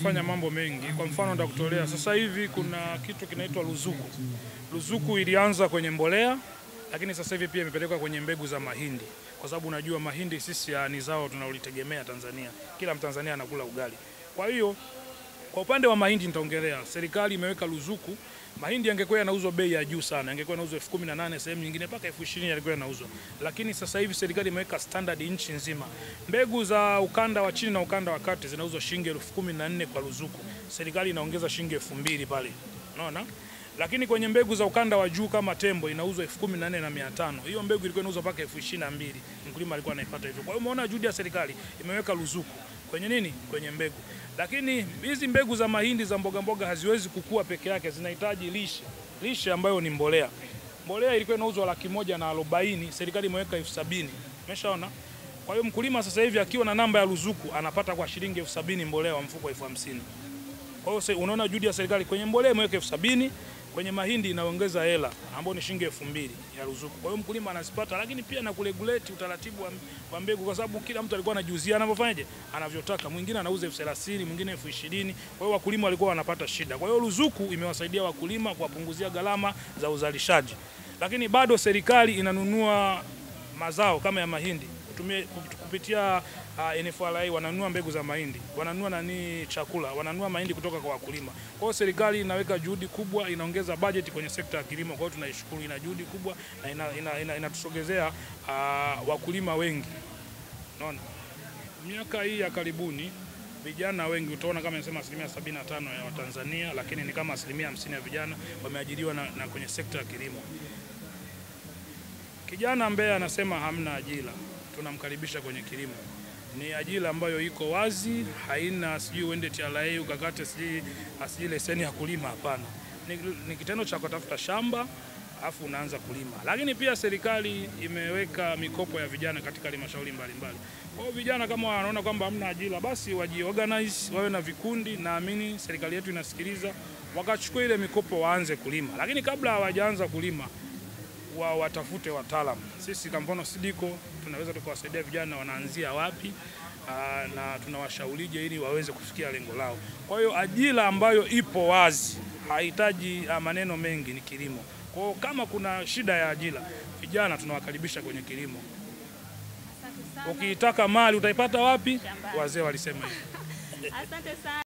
kufanya mambo mengi. Kwa mfano nitakutolea sasa hivi kuna kitu kinaitwa ruzuku. Ruzuku ilianza kwenye mbolea, lakini sasa hivi pia imepelekwa kwenye mbegu za mahindi. Kwa sababu unajua mahindi sisi ni zao tunalolitegemea Tanzania. Kila Mtanzania anakula ugali. Kwa hiyo kwa upande wa mahindi nitaongelea, serikali imeweka ruzuku. Mahindi yangekuwa yanauzwa bei ya juu sana, yangekuwa yanauzwa 18,000 sehemu nyingine mpaka 20,000 yalikuwa yanauzwa. Lakini sasa hivi serikali imeweka standard nchi nzima. Mbegu za ukanda wa chini na ukanda wa kati zinauzwa shilingi 14,000 kwa ruzuku. Serikali inaongeza shilingi 2,000 pale. Unaona? Lakini kwenye mbegu za ukanda wa juu kama tembo inauzwa 14,500. Hiyo mbegu ilikuwa inauzwa mpaka 22,000. Mkulima alikuwa anaipata hivyo. Kwa hiyo umeona juhudi ya serikali imeweka ruzuku kwenye nini? Kwenye mbegu. Lakini hizi mbegu za mahindi za mboga mboga haziwezi kukua peke yake, zinahitaji lishe. Lishe ambayo ni mbolea. Mbolea ilikuwa inauzwa 140,000, serikali imeweka 70,000. Umeshaona? Kwa hiyo mkulima sasa hivi akiwa na namba ya ruzuku anapata kwa shilingi 70,000 mbolea wa mfuko 50,000. Kwa hiyo unaona juhudi ya serikali kwenye mbolea imeweka 70,000, kwenye mahindi inaongeza hela ambayo ni shilingi 2,000 ya ruzuku. Kwa hiyo mkulima anazipata, lakini pia na kuregulate utaratibu wa mbegu, kwa sababu kila mtu alikuwa anajiuzia anavyofanyaje, anavyotaka. Mwingine anauza 30,000, mwingine 20,000. Kwa hiyo wakulima walikuwa wanapata shida. Kwa hiyo ruzuku imewasaidia wakulima kuwapunguzia gharama za uzalishaji. Lakini bado serikali inanunua mazao kama ya mahindi kupitia NFRA, wananunua mbegu za mahindi, wananunua chakula, wananunua mahindi kutoka kwa wakulima. Kwa hiyo serikali inaweka juhudi kubwa, inaongeza bajeti kwenye sekta ya kilimo. Kwa hiyo tunaishukuru, ina juhudi kubwa na inatusogezea wakulima wengi. Unaona? Miaka hii ya karibuni vijana wengi utaona kama nimesema 75% ya Watanzania, lakini ni kama 50% ya vijana wameajiriwa na kwenye sekta ya kilimo. Kijana ambaye anasema hamna ajira, tunamkaribisha kwenye kilimo. Ni ajira ambayo iko wazi, haina sijui uende TRA ukakate sijui leseni ya kulima, hapana. Ni kitendo cha kutafuta shamba afu unaanza kulima. Lakini pia serikali imeweka mikopo ya vijana katika halmashauri mbalimbali. Kwa hiyo vijana kama wanaona kwamba hamna ajira, basi wajiorganize, wawe na vikundi, naamini serikali yetu inasikiliza, wakachukua ile mikopo waanze kulima. Lakini kabla hawajaanza kulima watafute wataalamu. Sisi kama mfano SIDICO tunaweza tukawasaidia vijana wanaanzia wapi na tunawashaurije ili waweze kufikia lengo lao. Kwa hiyo ajira ambayo ipo wazi, haihitaji maneno mengi, ni kilimo. Kwa hiyo kama kuna shida ya ajira, vijana tunawakaribisha kwenye kilimo. Ukiitaka mali utaipata wapi? Wazee walisema hivyo. Asante sana.